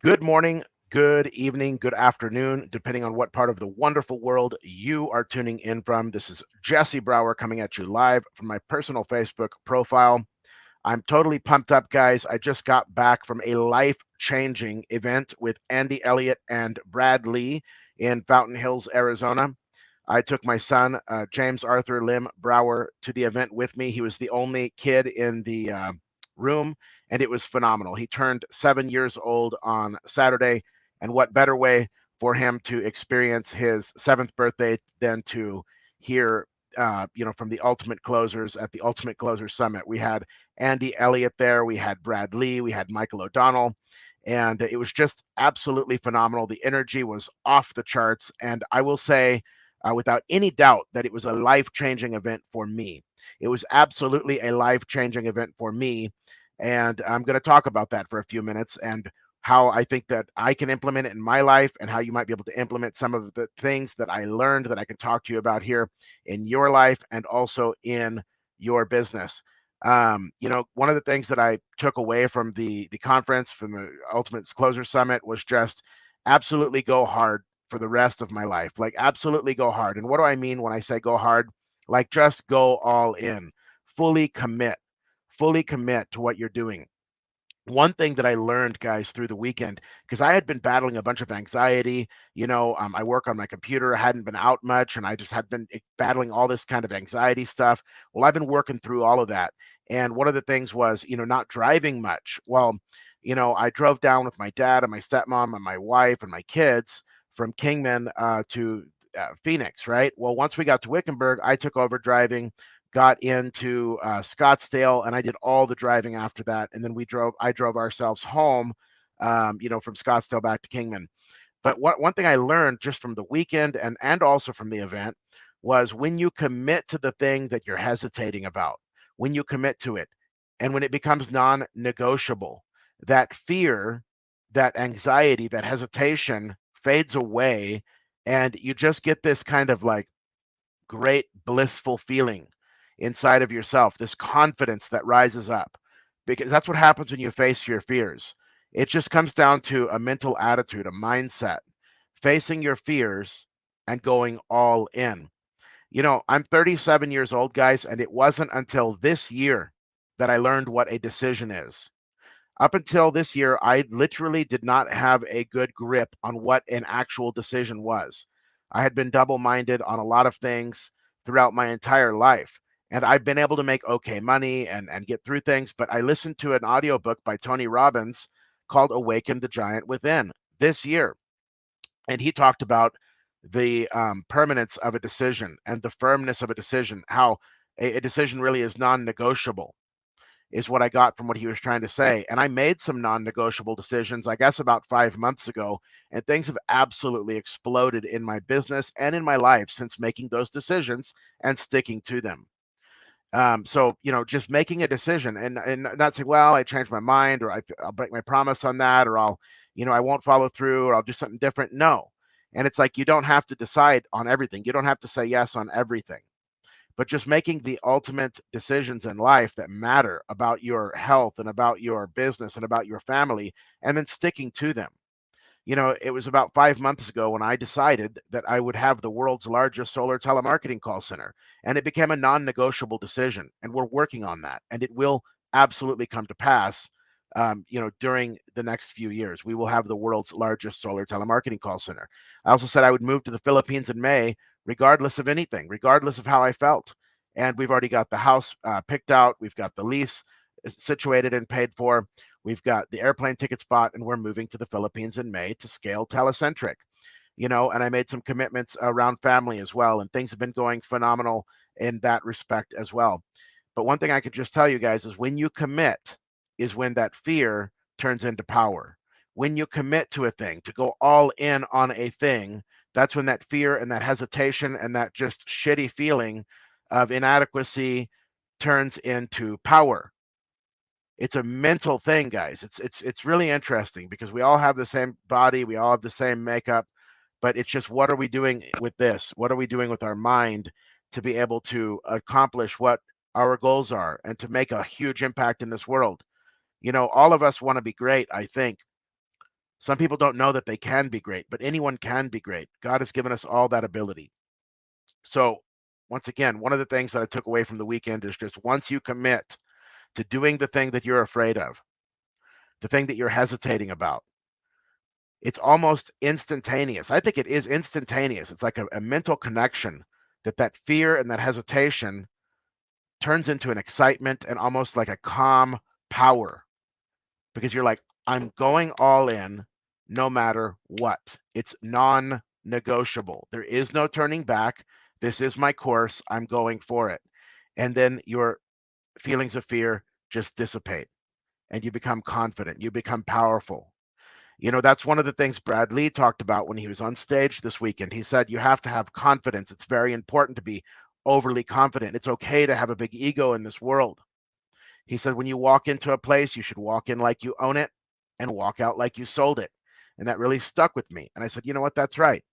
Good morning, good evening, good afternoon, depending on what part of the wonderful world you are tuning in from. This is Jesse Brower coming at you live from my personal Facebook profile. I'm totally pumped up, guys. I just got back from a life changing event with Andy Elliott and Brad Lee in Fountain Hills, Arizona. I took my son, James Arthur Lim Brower, to the event with me. He was the only kid in the room, and it was phenomenal. He turned 7 years old on Saturday, and what better way for him to experience his seventh birthday than to hear, from the Ultimate Closers at the Ultimate Closers Summit. We had Andy Elliott there, we had Brad Lee, we had Michael O'Donnell, and it was just absolutely phenomenal. The energy was off the charts, and I will say, without any doubt, that it was a life changing event for me. It was absolutely a life changing event for me. And I'm going to talk about that for a few minutes and how I think that I can implement it in my life and how you might be able to implement some of the things that I learned that I can talk to you about here in your life and also in your business. One of the things that I took away from the conference, from the Ultimate Closer Summit, was just absolutely go hard for the rest of my life. Like, absolutely go hard. And what do I mean when I say go hard? Like, just go all in, fully fully commit to what you're doing. One thing that I learned, guys, through the weekend, because I had been battling a bunch of anxiety. I work on my computer, I hadn't been out much, and I just had been battling all this kind of anxiety stuff. Well, I've been working through all of that. And one of the things was, not driving much. Well, I drove down with my dad and my stepmom and my wife and my kids from Kingman to Phoenix, right? Well, once we got to Wickenburg, I took over driving, got into Scottsdale, and I did all the driving after that. And then I drove ourselves home, from Scottsdale back to Kingman. But one thing I learned just from the weekend and also from the event was when you commit to the thing that you're hesitating about, when you commit to it, and when it becomes non-negotiable, that fear, that anxiety, that hesitation fades away, and you just get this kind of like great blissful feeling inside of yourself, this confidence that rises up, because that's what happens when you face your fears. It just comes down to a mental attitude, a mindset, facing your fears and going all in. I'm 37 years old, guys, and it wasn't until this year that I learned what a decision is. Up until this year, I literally did not have a good grip on what an actual decision was. I had been double minded on a lot of things throughout my entire life. And I've been able to make okay money and get through things. But I listened to an audiobook by Tony Robbins called Awaken the Giant Within this year. And he talked about the permanence of a decision and the firmness of a decision, how a decision really is non negotiable, is what I got from what he was trying to say. And I made some non negotiable decisions, I guess, about 5 months ago. And things have absolutely exploded in my business and in my life since making those decisions and sticking to them. So, just making a decision and not saying, well, I changed my mind, or I'll break my promise on that, or I won't follow through, or I'll do something different. No. And it's like, you don't have to decide on everything. You don't have to say yes on everything, but just making the ultimate decisions in life that matter about your health and about your business and about your family, and then sticking to them. It was about 5 months ago when I decided that I would have the world's largest solar telemarketing call center, and it became a non negotiable decision. And we're working on that, and it will absolutely come to pass. During the next few years, we will have the world's largest solar telemarketing call center. I also said I would move to the Philippines in May, regardless of anything, regardless of how I felt. And we've already got the house picked out. We've got the lease situated and paid for. We've got the airplane ticket spot, and we're moving to the Philippines in May to scale telecentric. And I made some commitments around family as well, and things have been going phenomenal in that respect as well. But one thing I could just tell you guys is when you commit is when that fear turns into power. When you commit to a thing, to go all in on a thing, that's when that fear and that hesitation and that just shitty feeling of inadequacy turns into power. It's a mental thing, guys. It's really interesting because we all have the same body, we all have the same makeup, but it's just, what are we doing with this? What are we doing with our mind to be able to accomplish what our goals are and to make a huge impact in this world? All of us want to be great, I think, Some people don't know that they can be great, but anyone can be great. God has given us all that ability. So, once again, one of the things that I took away from the weekend is just once you commit to doing the thing that you're afraid of, the thing that you're hesitating about, it's almost instantaneous. I think it is instantaneous. It's like a mental connection that fear and that hesitation turns into an excitement and almost like a calm power, because you're like, I'm going all in no matter what. It's non-negotiable. There is no turning back. This is my course. I'm going for it. And then your feelings of fear just dissipate and you become confident. You become powerful. You know, that's one of the things Brad Lee talked about when he was on stage this weekend. He said, you have to have confidence. It's very important to be overly confident. It's okay to have a big ego in this world. He said, when you walk into a place, you should walk in like you own it and walk out like you sold it. And that really stuck with me. And I said, you know what? That's right.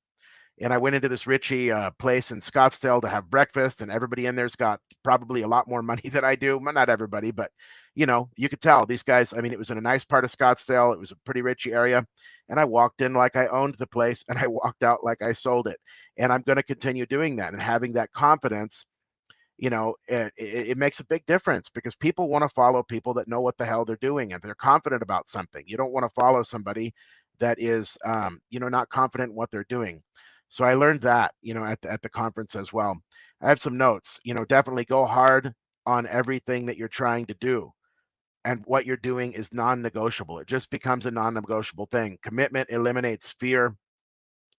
And I went into this Richie place in Scottsdale to have breakfast, and everybody in there's got probably a lot more money than I do. Well, not everybody, but you could tell these guys. I mean, it was in a nice part of Scottsdale. It was a pretty richy area, and I walked in like I owned the place, and I walked out like I sold it. And I'm going to continue doing that and having that confidence. It makes a big difference because people want to follow people that know what the hell they're doing and they're confident about something. You don't want to follow somebody that is, not confident in what they're doing. So I learned that, at the conference as well. I have some notes. Definitely go hard on everything that you're trying to do. And what you're doing is non-negotiable. It just becomes a non-negotiable thing. Commitment eliminates fear.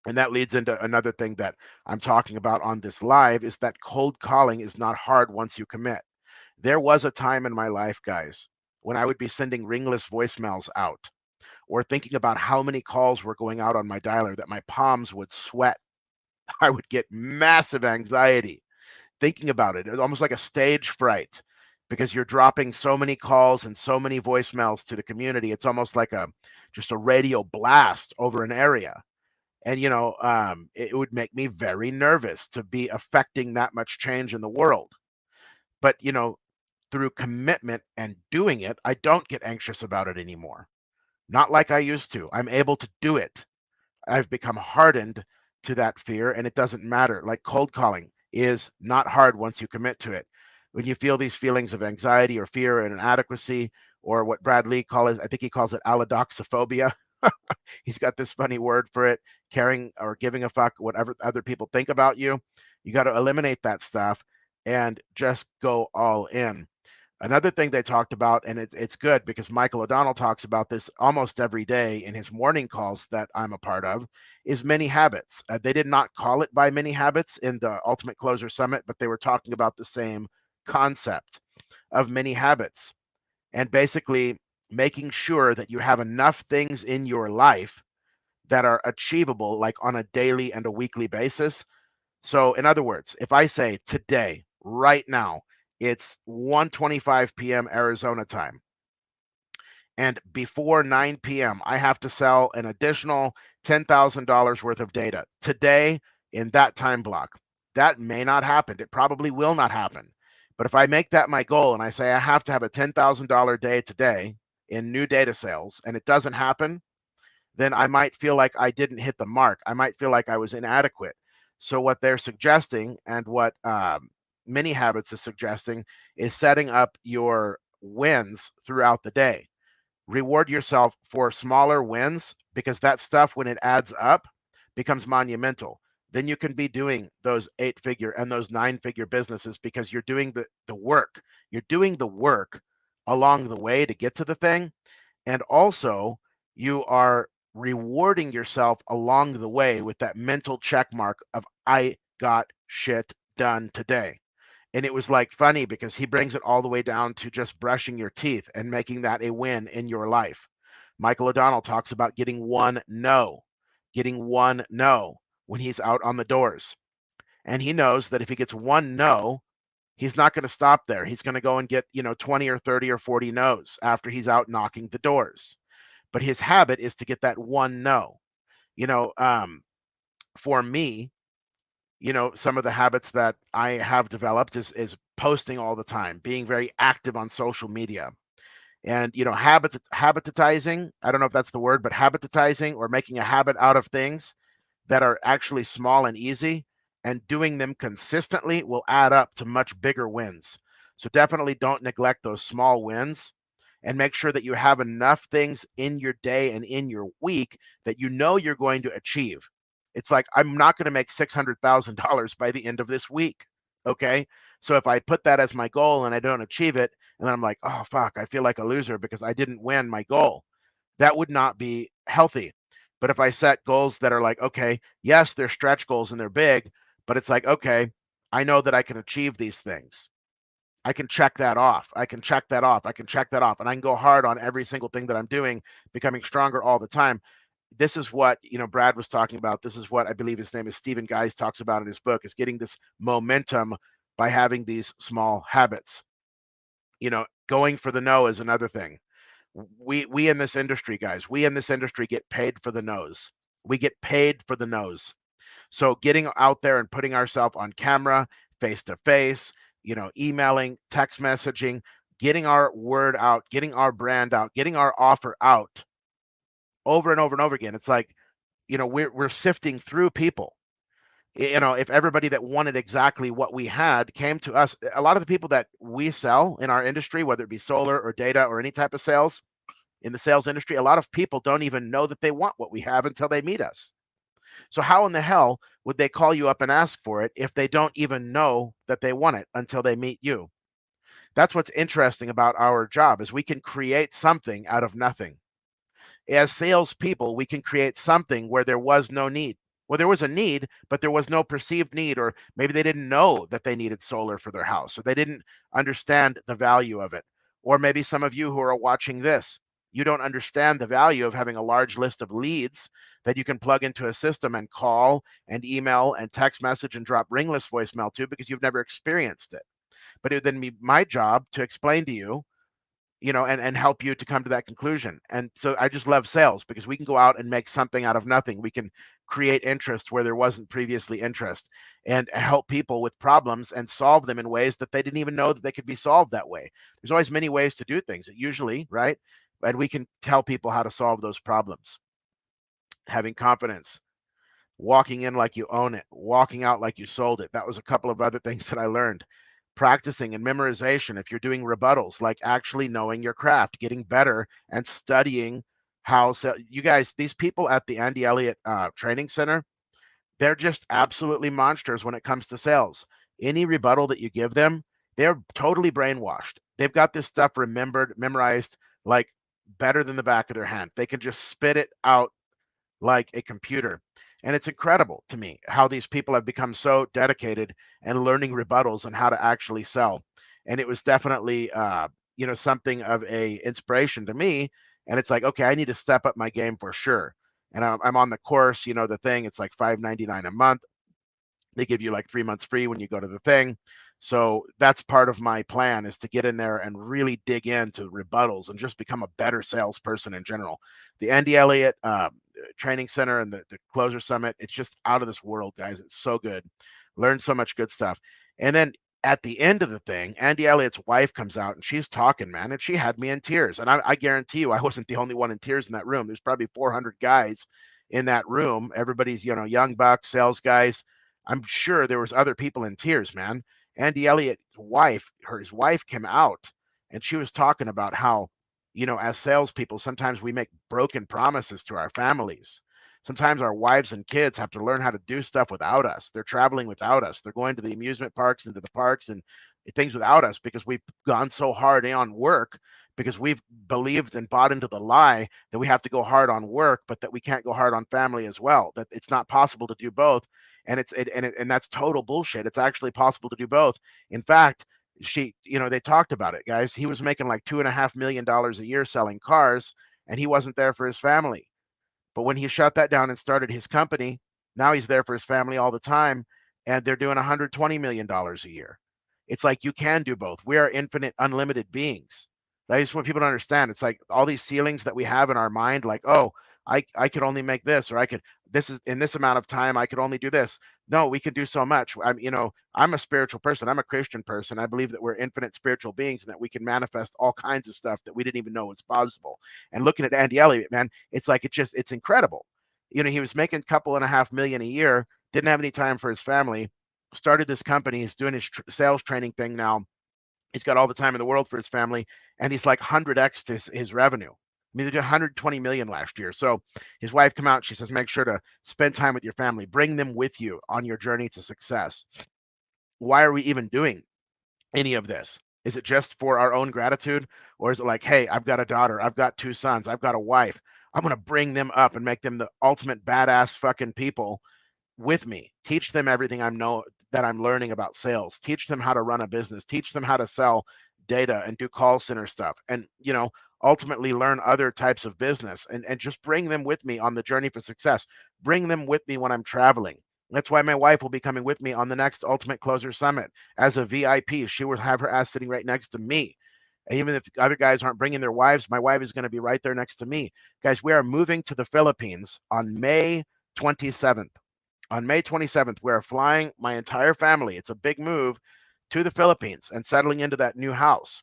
And that leads into another thing that I'm talking about on this live is that cold calling is not hard once you commit. There was a time in my life, guys, when I would be sending ringless voicemails out or thinking about how many calls were going out on my dialer that my palms would sweat. I would get massive anxiety thinking about it. It was almost like a stage fright because you're dropping so many calls and so many voicemails to the community. It's almost like just a radio blast over an area. And, it would make me very nervous to be affecting that much change in the world. But, through commitment and doing it, I don't get anxious about it anymore. Not like I used to. I'm able to do it. I've become hardened to that fear, and it doesn't matter. Like cold calling is not hard once you commit to it. When you feel these feelings of anxiety or fear and inadequacy, or what Brad Lee calls, I think he calls it allodoxophobia. He's got this funny word for it, caring or giving a fuck whatever other people think about you. You got to eliminate that stuff and just go all in. Another thing they talked about, and it's good because Michael O'Donnell talks about this almost every day in his morning calls that I'm a part of, is many habits. They did not call it by many habits in the Ultimate Closer Summit, but they were talking about the same concept of many habits. And basically making sure that you have enough things in your life that are achievable, like on a daily and a weekly basis. So in other words, if I say today, right now, it's 1:25 p.m. Arizona time, and before 9 p.m., I have to sell an additional $10,000 worth of data today in that time block. That may not happen. It probably will not happen. But if I make that my goal and I say I have to have a $10,000 day today in new data sales and it doesn't happen, then I might feel like I didn't hit the mark. I might feel like I was inadequate. So what they're suggesting and what Mini Habits is suggesting is setting up your wins throughout the day. Reward yourself for smaller wins because that stuff, when it adds up, becomes monumental. Then you can be doing those 8-figure and those 9-figure businesses because you're doing the work. You're doing the work along the way to get to the thing. And also, you are rewarding yourself along the way with that mental check mark of I got shit done today. And it was like funny because he brings it all the way down to just brushing your teeth and making that a win in your life. Michael O'Donnell talks about getting one no when he's out on the doors. And he knows that if he gets one no, he's not going to stop there. He's going to go and get, 20 or 30 or 40 no's after he's out knocking the doors. But his habit is to get that one no. For me, some of the habits that I have developed is posting all the time, being very active on social media. And habitizing, I don't know if that's the word, but habitizing, or making a habit out of things that are actually small and easy, and doing them consistently will add up to much bigger wins. So definitely don't neglect those small wins, and make sure that you have enough things in your day and in your week that you know you're going to achieve. It's like, I'm not going to make $600,000 by the end of this week. Okay. So if I put that as my goal and I don't achieve it, and then I'm like, oh, fuck, I feel like a loser because I didn't win my goal, that would not be healthy. But if I set goals that are like, okay, yes, they're stretch goals and they're big, but it's like, okay, I know that I can achieve these things. I can check that off. I can check that off. I can check that off. And I can go hard on every single thing that I'm doing, becoming stronger all the time. This is what, Brad was talking about. This is what I believe his name is Stephen Guys talks about in his book, is getting this momentum by having these small habits. Going for the no is another thing. We in this industry, guys, we in this industry get paid for the no's. We get paid for the no's. So getting out there and putting ourselves on camera, face to face, emailing, text messaging, getting our word out, getting our brand out, getting our offer out over and over and over again. It's like, we're sifting through people. If everybody that wanted exactly what we had came to us, a lot of the people that we sell in our industry, whether it be solar or data or any type of sales in the sales industry, a lot of people don't even know that they want what we have until they meet us. So how in the hell would they call you up and ask for it if they don't even know that they want it until they meet you? That's what's interesting about our job, is we can create something out of nothing. As salespeople, we can create something where there was no need. Well, there was a need, but there was no perceived need, or maybe they didn't know that they needed solar for their house, or they didn't understand the value of it. Or maybe some of you who are watching this, you don't understand the value of having a large list of leads that you can plug into a system and call and email and text message and drop ringless voicemail to, because you've never experienced it. But it would then be my job to explain to you, and help you to come to that conclusion. And so I just love sales, because we can go out and make something out of nothing. We can create interest where there wasn't previously interest, and help people with problems and solve them in ways that they didn't even know that they could be solved that way. There's always many ways to do things, usually, right? And we can tell people how to solve those problems. Having confidence, walking in like you own it, walking out like you sold it. That was a couple of other things that I learned. Practicing and memorization, if you're doing rebuttals, like actually knowing your craft, getting better and studying how. So you guys, these people at the Andy Elliott Training Center, they're just absolutely monsters when it comes to sales. Any rebuttal that you give them, they're totally brainwashed. They've got this stuff memorized, like better than the back of their hand. They can just spit it out like a computer. And it's incredible to me how these people have become so dedicated and learning rebuttals and how to actually sell. And it was definitely, something of a inspiration to me. And it's like, okay, I need to step up my game for sure. And I'm on the course, the thing, it's like $5.99 a month. They give you like 3 months free when you go to the thing. So that's part of my plan, is to get in there and really dig into rebuttals and just become a better salesperson in general. The Andy Elliott Training Center and the Closer Summit, it's just out of this world, guys. It's so good. Learn so much good stuff. And then at the end of the thing, Andy Elliott's wife comes out and she's talking, man, and she had me in tears. And I guarantee you, I wasn't the only one in tears in that room. There's probably 400 guys in that room. Everybody's, young bucks, sales guys. I'm sure there was other people in tears, man. Andy Elliott's wife, his wife came out, and she was talking about how, as salespeople, sometimes we make broken promises to our families. Sometimes our wives and kids have to learn how to do stuff without us. They're traveling without us. They're going to the amusement parks and to the parks and things without us, because we've gone so hard on work, because we've believed and bought into the lie that we have to go hard on work, but that we can't go hard on family as well, that it's not possible to do both. And that's total bullshit. It's actually possible to do both. In fact, they talked about it, guys. He was making like $2.5 million a year selling cars, and he wasn't there for his family. But when he shut that down and started his company, now he's there for his family all the time, and they're doing $120 million a year. It's like, you can do both. We are infinite, unlimited beings. That is what people don't understand. It's like all these ceilings that we have in our mind, like, oh, I could only make this, or I could. this is in this amount of time, I could only do this. No, we can do so much. I'm a spiritual person. I'm a Christian person. I believe that we're infinite spiritual beings and that we can manifest all kinds of stuff that we didn't even know was possible. And looking at Andy Elliott, man, it's like, it's incredible. He was making a couple and a half million a year, didn't have any time for his family, started this company. He's doing his sales training thing now. He's got all the time in the world for his family, and he's like 100x his revenue. I mean, they did 120 million last year. So his wife come out, she says, make sure to spend time with your family, bring them with you on your journey to success. Why are we even doing any of this? Is it just for our own gratitude? Or is it like, hey, I've got a daughter, I've got 2 sons, I've got a wife, I'm going to bring them up and make them the ultimate badass fucking people with me, teach them everything that I'm learning about sales, teach them how to run a business, teach them how to sell data and do call center stuff, and ultimately learn other types of business, and just bring them with me on the journey for success. Bring them with me when I'm traveling. That's why my wife will be coming with me on the next Ultimate Closer Summit as a VIP. She will have her ass sitting right next to me. And even if other guys aren't bringing their wives, my wife is going to be right there next to me. Guys, we are moving to the Philippines on May 27th. On May 27th, we're flying my entire family. It's a big move to the Philippines and settling into that new house.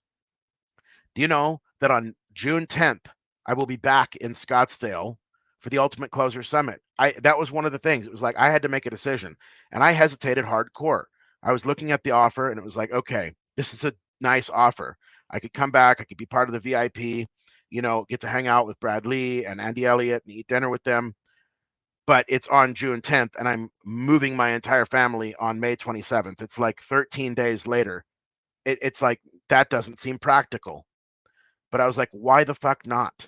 Do you know that on June 10th, I will be back in Scottsdale for the Ultimate Closer Summit? That was one of the things. It was like I had to make a decision, and I hesitated hardcore. I was looking at the offer, and it was like, okay, this is a nice offer. I could come back. I could be part of the VIP, get to hang out with Brad Lee and Andy Elliott and eat dinner with them. But it's on June 10th, and I'm moving my entire family on May 27th. It's like 13 days later. It's like, that doesn't seem practical. But I was like, why the fuck not?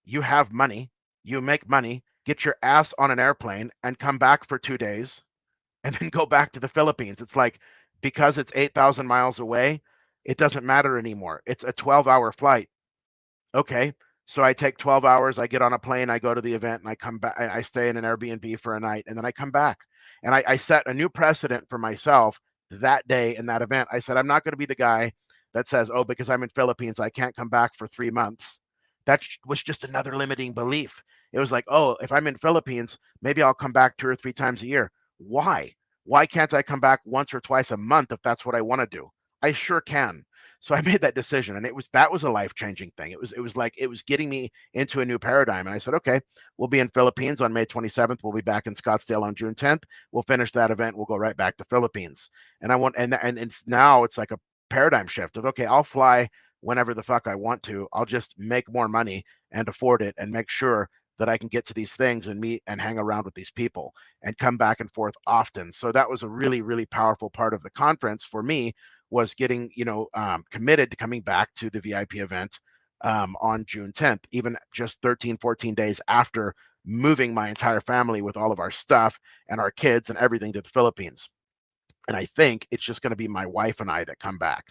You have money, you make money, get your ass on an airplane and come back for 2 days and then go back to the Philippines. It's like, because it's 8,000 miles away, it doesn't matter anymore. It's a 12-hour flight. Okay. So I take 12 hours, I get on a plane, I go to the event, and I come back. I stay in an Airbnb for a night, and then I come back. And I set a new precedent for myself that day in that event. I said, I'm not going to be the guy that says, oh, because I'm in Philippines, I can't come back for 3 months. That was just another limiting belief. It was like, oh, if I'm in Philippines, maybe I'll come back 2 or 3 times a year. Why? Why can't I come back once or twice a month if that's what I want to do? I sure can. So I made that decision, and that was a life-changing thing. It was like, it was getting me into a new paradigm. And I said, okay, we'll be in Philippines on May 27th. We'll be back in Scottsdale on June 10th. We'll finish that event. We'll go right back to Philippines. And now it's like a paradigm shift of, okay, I'll fly whenever the fuck I want to. I'll just make more money and afford it and make sure that I can get to these things and meet and hang around with these people and come back and forth often. So that was a really, really powerful part of the conference for me, was getting, committed to coming back to the VIP event on June 10th, even just 13, 14 days after moving my entire family with all of our stuff and our kids and everything to the Philippines. And I think it's just going to be my wife and I that come back,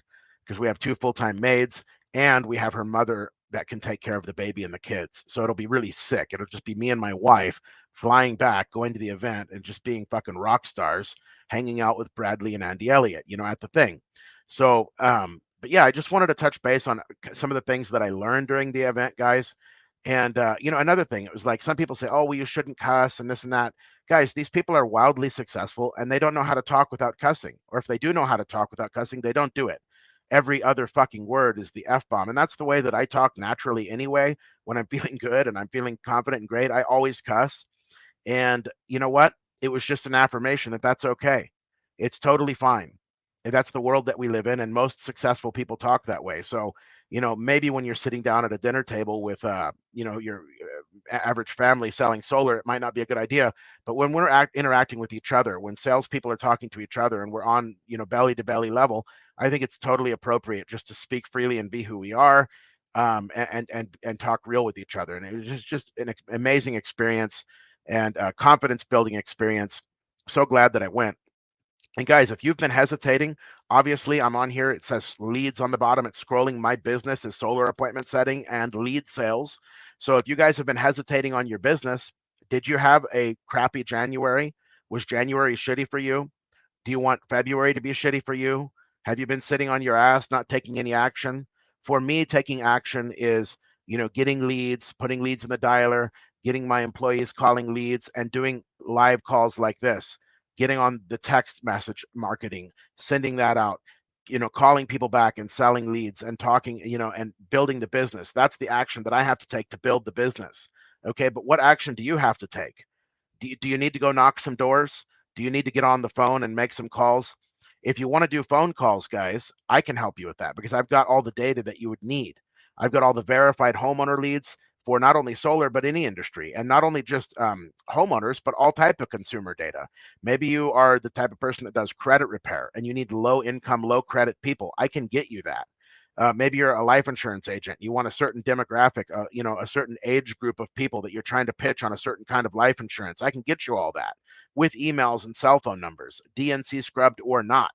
because we have 2 full-time maids and we have her mother that can take care of the baby and the kids. So it'll be really sick. It'll just be me and my wife flying back, going to the event, and just being fucking rock stars, hanging out with Bradley and Andy Elliott, at the thing. So, but yeah, I just wanted to touch base on some of the things that I learned during the event, guys. And, another thing, it was like, some people say, oh, well, you shouldn't cuss and this and that. Guys, these people are wildly successful and they don't know how to talk without cussing. Or if they do know how to talk without cussing, they don't do it. Every other fucking word is the F-bomb. And that's the way that I talk naturally anyway. When I'm feeling good and I'm feeling confident and great, I always cuss. And you know what? It was just an affirmation that that's okay. It's totally fine. And that's the world that we live in. And most successful people talk that way. So, maybe when you're sitting down at a dinner table with, your average family selling solar, it might not be a good idea. But when we're interacting with each other, when salespeople are talking to each other and we're on, belly to belly level, I think it's totally appropriate just to speak freely and be who we are, and talk real with each other. And it was just an amazing experience and confidence building experience. So glad that I went. And guys, if you've been hesitating, obviously I'm on here. It says leads on the bottom. It's scrolling. My business is solar appointment setting and lead sales. So if you guys have been hesitating on your business, did you have a crappy January? Was January shitty for you? Do you want February to be shitty for you? Have you been sitting on your ass, not taking any action? For me, taking action is, getting leads, putting leads in the dialer, getting my employees calling leads and doing live calls like this, getting on the text message marketing, sending that out, calling people back and selling leads and talking, and building the business. That's the action that I have to take to build the business. Okay. But what action do you have to take? Do you need to go knock some doors? Do you need to get on the phone and make some calls? If you want to do phone calls, guys, I can help you with that because I've got all the data that you would need. I've got all the verified homeowner leads for not only solar but any industry, and not only just homeowners, but all type of consumer data. Maybe you are the type of person that does credit repair and you need low income, low credit people. I can get you that. Maybe you're a life insurance agent. You want a certain demographic, a certain age group of people that you're trying to pitch on a certain kind of life insurance. I can get you all that with emails and cell phone numbers, DNC scrubbed or not.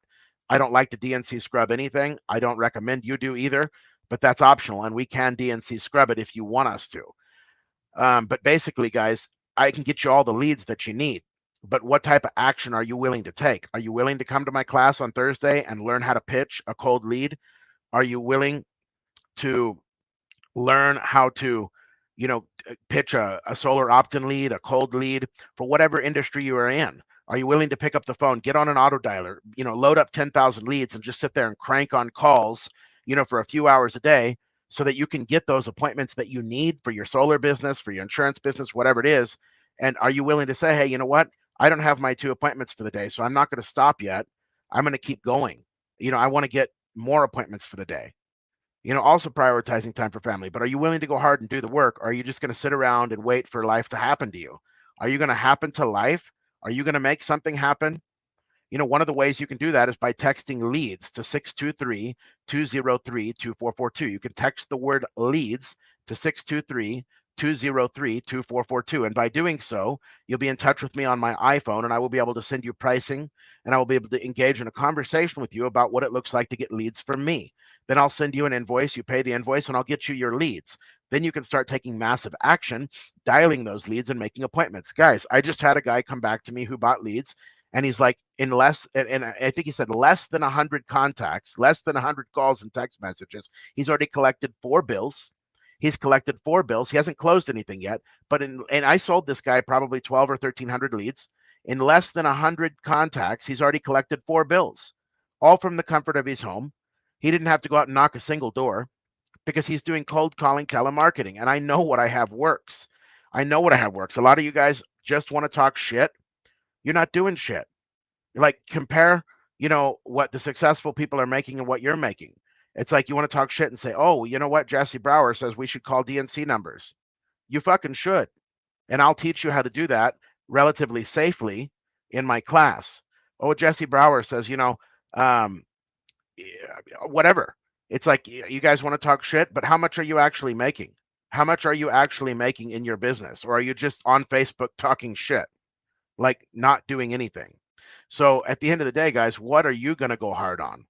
I don't like to DNC scrub anything. I don't recommend you do either, but that's optional, and we can DNC scrub it if you want us to. But basically, guys, I can get you all the leads that you need. But what type of action are you willing to take? Are you willing to come to my class on Thursday and learn how to pitch a cold lead? Are you willing to learn how to, pitch a solar opt-in lead, a cold lead for whatever industry you are in? Are you willing to pick up the phone, get on an auto dialer, load up 10,000 leads and just sit there and crank on calls, for a few hours a day so that you can get those appointments that you need for your solar business, for your insurance business, whatever it is? And are you willing to say, hey, you know what? I don't have my 2 appointments for the day, so I'm not going to stop yet. I'm going to keep going. I want to get more appointments for the day. Also prioritizing time for family. But are you willing to go hard and do the work? Or are you just going to sit around and wait for life to happen to you? Are you going to happen to life? Are you going to make something happen? One of the ways you can do that is by texting leads to 623-203-2442. You can text the word leads to 623-203-2442. And by doing so, you'll be in touch with me on my iPhone, and I will be able to send you pricing, and I will be able to engage in a conversation with you about what it looks like to get leads from me. Then I'll send you an invoice, you pay the invoice, and I'll get you your leads. Then you can start taking massive action, dialing those leads and making appointments. Guys, I just had a guy come back to me who bought leads, and he's like, and I think he said less than 100 contacts, less than 100 calls and text messages. He's already collected 4 bills. He's collected 4 bills. He hasn't closed anything yet, and I sold this guy probably 12 or 1,300 leads. In less than 100 contacts, he's already collected 4 bills, all from the comfort of his home. He didn't have to go out and knock a single door because he's doing cold calling, telemarketing. And I know what I have works. I know what I have works. A lot of you guys just want to talk shit. You're not doing shit. Like, compare, what the successful people are making and what you're making. It's like you want to talk shit and say, oh, you know what? Jesse Brower says we should call DNC numbers. You fucking should. And I'll teach you how to do that relatively safely in my class. Oh, Jesse Brower says, whatever. It's like, you guys want to talk shit, but how much are you actually making? How much are you actually making in your business? Or are you just on Facebook talking shit, like not doing anything? So at the end of the day, guys, what are you going to go hard on?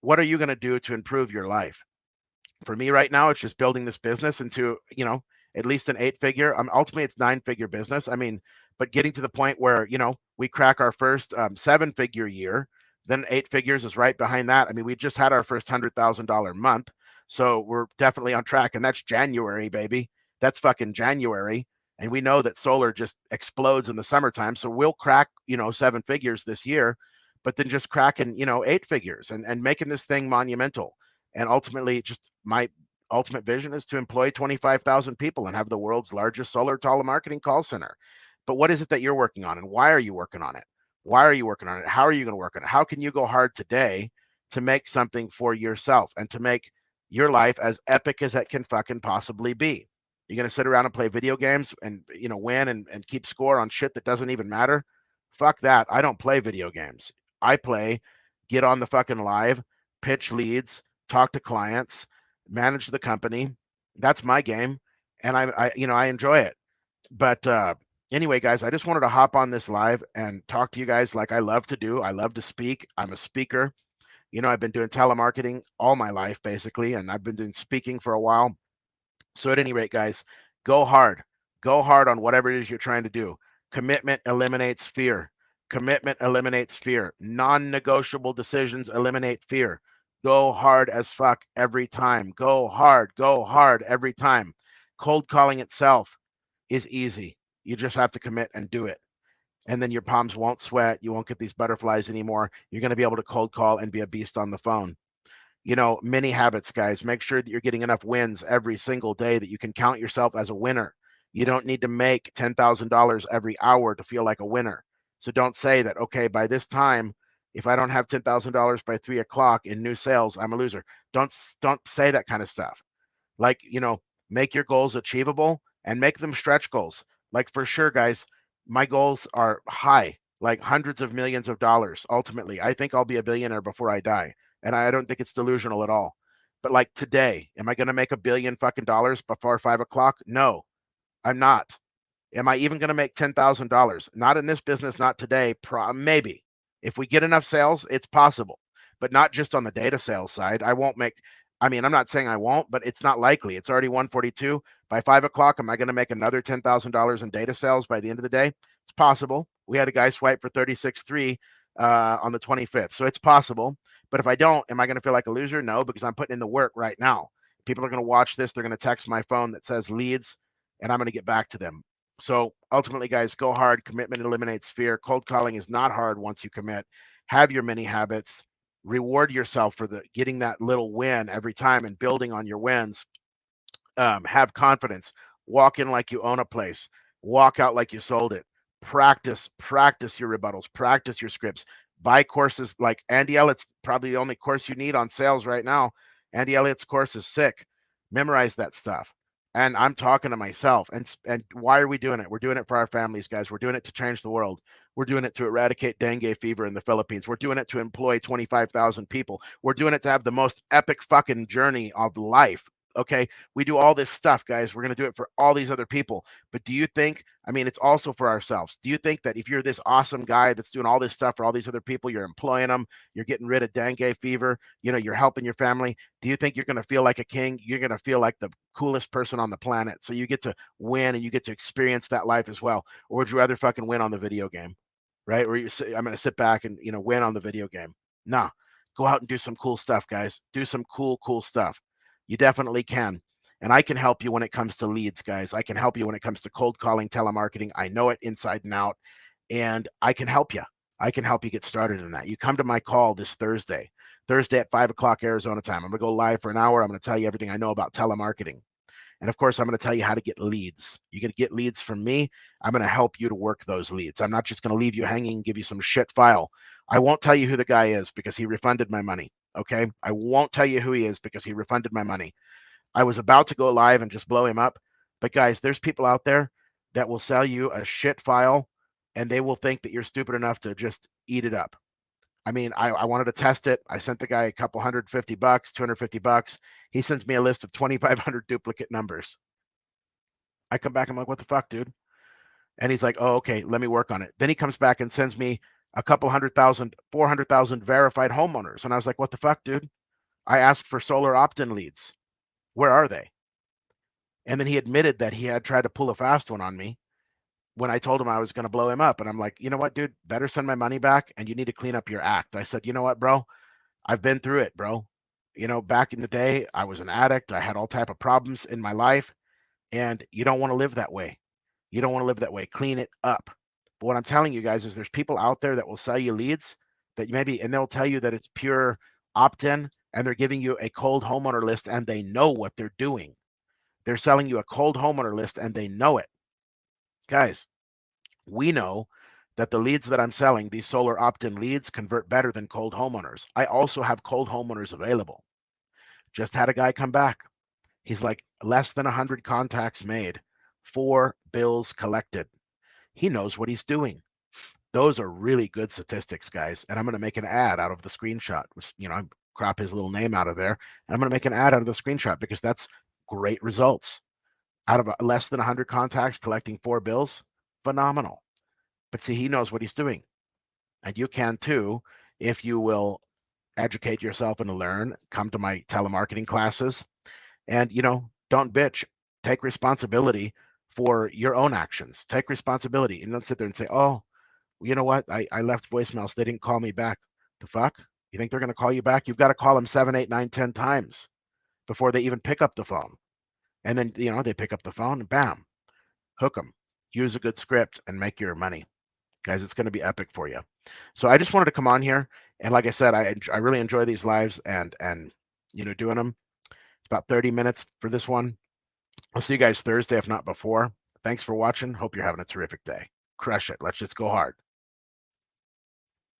What are you going to do to improve your life? For me right now, it's just building this business into, at least an 8-figure. Ultimately, it's 9-figure business. But getting to the point where, we crack our first 7-figure year, then 8 figures is right behind that. We just had our first $100,000 month. So we're definitely on track. And that's January, baby. That's fucking January. And we know that solar just explodes in the summertime. So we'll crack, 7 figures this year, but then just cracking, 8 figures and making this thing monumental. And ultimately, just my ultimate vision is to employ 25,000 people and have the world's largest solar telemarketing call center. But what is it that you're working on, and why are you working on it? Why are you working on it? How are you going to work on it? How can you go hard today to make something for yourself and to make your life as epic as it can fucking possibly be? You're going to sit around and play video games and, win and keep score on shit that doesn't even matter? Fuck that. I don't play video games. I play, get on the fucking live, pitch leads, talk to clients, manage the company. That's my game. And I enjoy it. But anyway, guys, I just wanted to hop on this live and talk to you guys like I love to do. I love to speak. I'm a speaker. I've been doing telemarketing all my life, basically, and I've been doing speaking for a while. So at any rate, guys, go hard. Go hard on whatever it is you're trying to do. Commitment eliminates fear. Commitment eliminates fear. Non-negotiable decisions eliminate fear. Go hard as fuck every time. Go hard every time. Cold calling itself is easy. You just have to commit and do it. And then your palms won't sweat. You won't get these butterflies anymore. You're going to be able to cold call and be a beast on the phone. Mini habits, guys. Make sure that you're getting enough wins every single day that you can count yourself as a winner. You don't need to make $10,000 every hour to feel like a winner. So don't say that, okay, by this time, if I don't have $10,000 by 3 o'clock in new sales, I'm a loser. Don't say that kind of stuff. Like, make your goals achievable and make them stretch goals. Like, for sure, guys, my goals are high, like hundreds of millions of dollars. Ultimately, I think I'll be a billionaire before I die. And I don't think it's delusional at all. But like today, am I going to make $1 billion fucking dollars before 5 o'clock? No, I'm not. Am I even going to make $10,000? Not in this business, not today. Maybe. If we get enough sales, it's possible, but not just on the data sales side. I won't make, I'm not saying I won't, but it's not likely. It's already 142. By 5 o'clock, am I going to make another $10,000 in data sales by the end of the day? It's possible. We had a guy swipe for 36.3 on the 25th. So it's possible. But if I don't, am I going to feel like a loser? No, because I'm putting in the work right now. People are going to watch this. They're going to text my phone that says leads, and I'm going to get back to them. So ultimately, guys, go hard. Commitment eliminates fear. Cold calling is not hard once you commit. Have your mini habits. Reward yourself for getting that little win every time and building on your wins. Have confidence. Walk in like you own a place. Walk out like you sold it. Practice your rebuttals. Practice your scripts. Buy courses like Andy Elliott's probably the only course you need on sales right now. Andy Elliott's course is sick. Memorize that stuff. And I'm talking to myself. And why are we doing it? We're doing it for our families, guys. We're doing it to change the world. We're doing it to eradicate dengue fever in the Philippines. We're doing it to employ 25,000 people. We're doing it to have the most epic fucking journey of life. Okay, we do all this stuff, guys. We're going to do it for all these other people. But do you think, it's also for ourselves. Do you think that if you're this awesome guy that's doing all this stuff for all these other people, you're employing them, you're getting rid of dengue fever, you're helping your family, do you think you're going to feel like a king? You're going to feel like the coolest person on the planet. So you get to win and you get to experience that life as well. Or would you rather fucking win on the video game? Right? Or I'm going to sit back and, win on the video game. No, go out and do some cool stuff, guys. Do some cool stuff. You definitely can. And I can help you when it comes to leads, guys. I can help you when it comes to cold calling, telemarketing. I know it inside and out, and I can help you. I can help you get started in that. You come to my call this Thursday at 5 o'clock Arizona time. I'm going to go live for an hour. I'm going to tell you everything I know about telemarketing. And of course, I'm going to tell you how to get leads. You're going to get leads from me. I'm going to help you to work those leads. I'm not just going to leave you hanging and give you some shit file. I won't tell you who the guy is because he refunded my money. Okay. I won't tell you who he is because he refunded my money. I was about to go live and just blow him up. But guys, there's people out there that will sell you a shit file and they will think that you're stupid enough to just eat it up. I wanted to test it. I sent the guy a couple $150, $250. He sends me a list of 2,500 duplicate numbers. I come back, I'm like, what the fuck, dude? And he's like, oh, okay, let me work on it. Then he comes back and sends me a couple 100,000, 400,000 verified homeowners. And I was like, what the fuck, dude? I asked for solar opt-in leads. Where are they? And then he admitted that he had tried to pull a fast one on me when I told him I was going to blow him up. And I'm like, you know what, dude, better send my money back and you need to clean up your act. I said, you know what, bro, I've been through it, bro. Back in the day, I was an addict. I had all type of problems in my life and you don't want to live that way. You don't want to live that way. Clean it up. But what I'm telling you guys is there's people out there that will sell you leads that maybe, and they'll tell you that it's pure opt-in and they're giving you a cold homeowner list and they know what they're doing. They're selling you a cold homeowner list and they know it. Guys, we know that the leads that I'm selling, these solar opt-in leads, convert better than cold homeowners. I also have cold homeowners available. Just had a guy come back. He's like, less than 100 contacts made, 4 bills collected. He knows what he's doing. Those are really good statistics, guys. And I'm going to make an ad out of the screenshot. I crop his little name out of there. And I'm going to make an ad out of the screenshot because that's great results. Out of less than 100 contacts, collecting 4 bills, phenomenal. But see, he knows what he's doing. And you can too, if you will educate yourself and learn, come to my telemarketing classes. And, don't bitch. Take responsibility for your own actions. Take responsibility and don't sit there and say, oh, you know what? I left voicemails. They didn't call me back. The fuck? You think they're going to call you back? You've got to call them 7, 8, 9, 10 times before they even pick up the phone. And then, they pick up the phone and bam. hook them, use a good script, and make your money. Guys, it's going to be epic for you. So I just wanted to come on here, and like I said, I really enjoy these lives and doing them. It's about 30 minutes for this one. I'll see you guys Thursday, if not before. Thanks for watching. Hope you're having a terrific day. Crush it. Let's just go hard.